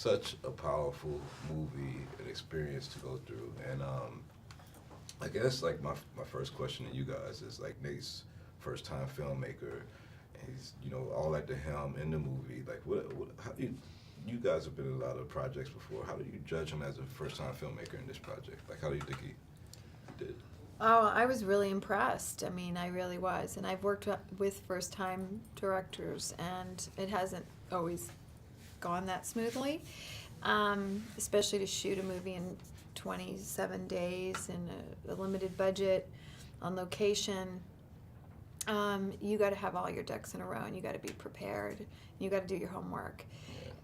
such a powerful movie, an experience to go through. And I guess like my first question to you guys is like Nate's first time filmmaker, and he's all at the helm in the movie. Like what how do you guys have been in a lot of projects before. How do you judge him as a first time filmmaker in this project? Like how do you think he did? Oh, I was really impressed. I mean, I really was. And I've worked with first time directors, and it hasn't always gone that smoothly, especially to shoot a movie in 27 days in a limited budget on location. You got to have all your ducks in a row, and you got to be prepared. You got to do your homework.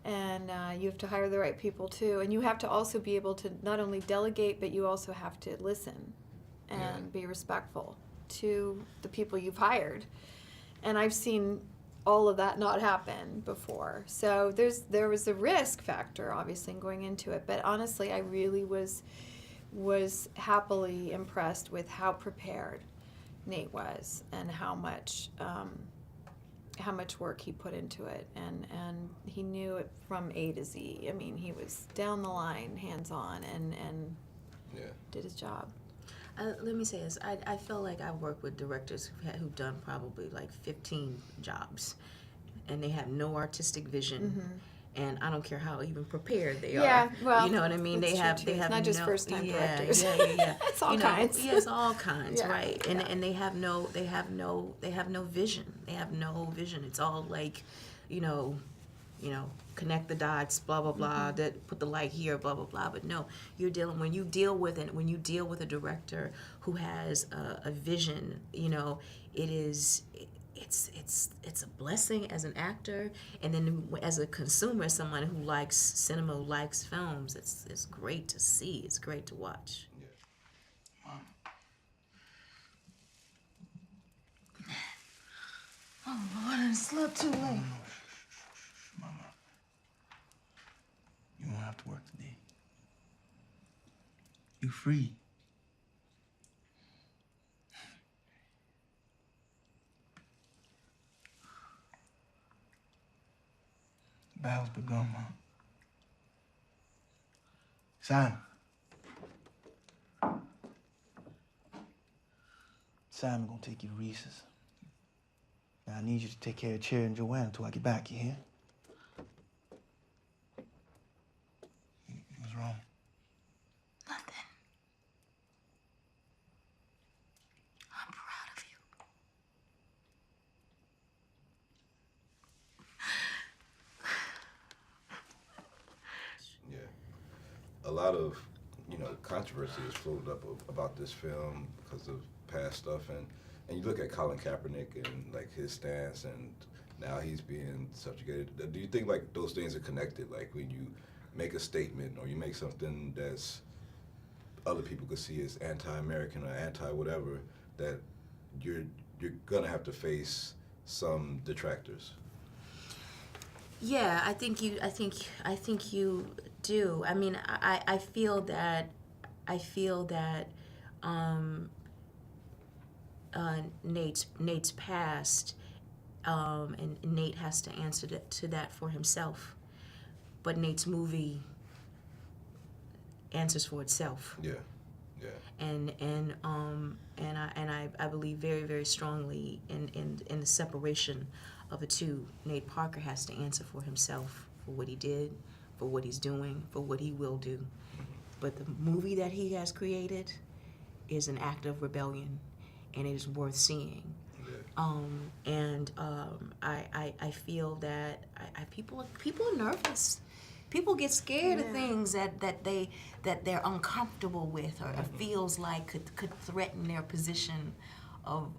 And you have to hire the right people too. And you have to also be able to not only delegate, but you also have to listen and be respectful to the people you've hired. And I've seen all of that not happen before. So there was a risk factor, obviously, in going into it. But honestly, I really was happily impressed with how prepared Nate was and how much work he put into it. And he knew it from A to Z. I mean, he was down the line, hands-on, and did his job. Let me say this. I feel like I've worked with directors who've done probably like 15 jobs, and they have no artistic vision. Mm-hmm. And I don't care how even prepared they are. Yeah, well, you know what I mean. They have not just first time directors. Yeah. It's all kinds. Yes, all kinds, right? And yeah. and they have no vision. They have no vision. It's all like, connect the dots, blah blah blah. Mm-hmm. That put the light here, blah blah blah. But no, when you deal with a director who has a vision, it's a blessing as an actor, and then as a consumer, someone who likes cinema, who likes films. It's great to see. It's great to watch. Mom. Oh, I done slept too late. No. Mama. You won't have to work today. You free. The battle's begun, Mom. Simon gonna take you to Reese's. Now I need you to take care of Cherry and Joanne until I get back, you hear? What's wrong? Nothing. I'm proud of you. Yeah. A lot of, controversy has floated up about this film because of past stuff, and you look at Colin Kaepernick and like his stance, and now he's being subjugated. Do you think like those things are connected? Like when you make a statement or you make something that's other people could see as anti-American or anti-whatever, that you're gonna have to face some detractors. Yeah, I think you do. I mean, I feel that Nate's past, and Nate has to answer to that for himself. But Nate's movie answers for itself. Yeah. And I believe very, very strongly in the separation of the two. Nate Parker has to answer for himself, for what he did, for what he's doing, for what he will do. But the movie that he has created is an act of rebellion, and it is worth seeing. I feel that people are nervous. People get scared of things that they're uncomfortable with, or feels like could threaten their position of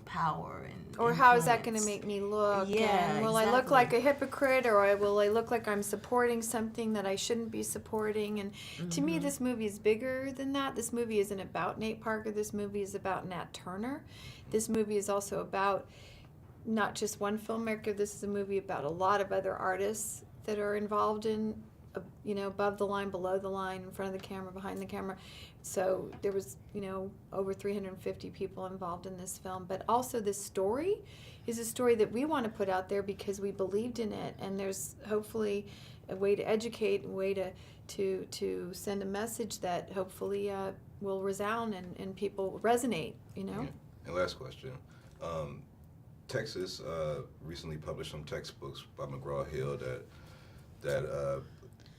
power and or how is that going to make me look? Yeah, and will I look like a hypocrite, or will I look like I'm supporting something that I shouldn't be supporting? And to me, this movie is bigger than that. This movie isn't about Nate Parker. This movie is about Nat Turner. This movie is also about not just one filmmaker. This is a movie about a lot of other artists that are involved in, above the line, below the line, in front of the camera, behind the camera. So there was, over 350 people involved in this film. But also this story is a story that we want to put out there because we believed in it, and there's hopefully a way to educate, a way to send a message that hopefully will resound and people resonate, you know? Yeah. And last question. Texas recently published some textbooks by McGraw-Hill that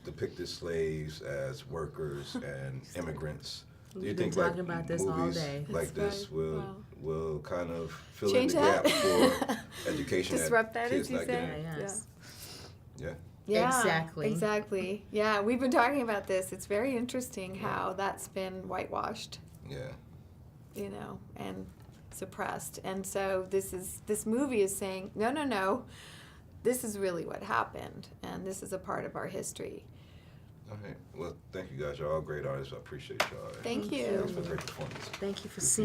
depicted slaves as workers and immigrants. Do you We've think been talking like about this all movies day. like That's this right. Wow. will kind of fill Change in the that? gap for education Disrupt that that, kids as you not say? getting? Yes. Yeah. Yeah, Exactly. Exactly. Yeah, we've been talking about this. It's very interesting how that's been whitewashed, Yeah. you know, and suppressed. And so this movie is saying, no, this is really what happened, and this is a part of our history. All right. Well, thank you guys. You're all great artists. I appreciate y'all. Thank you. you. Thanks for a great performance. Thank you for seeing.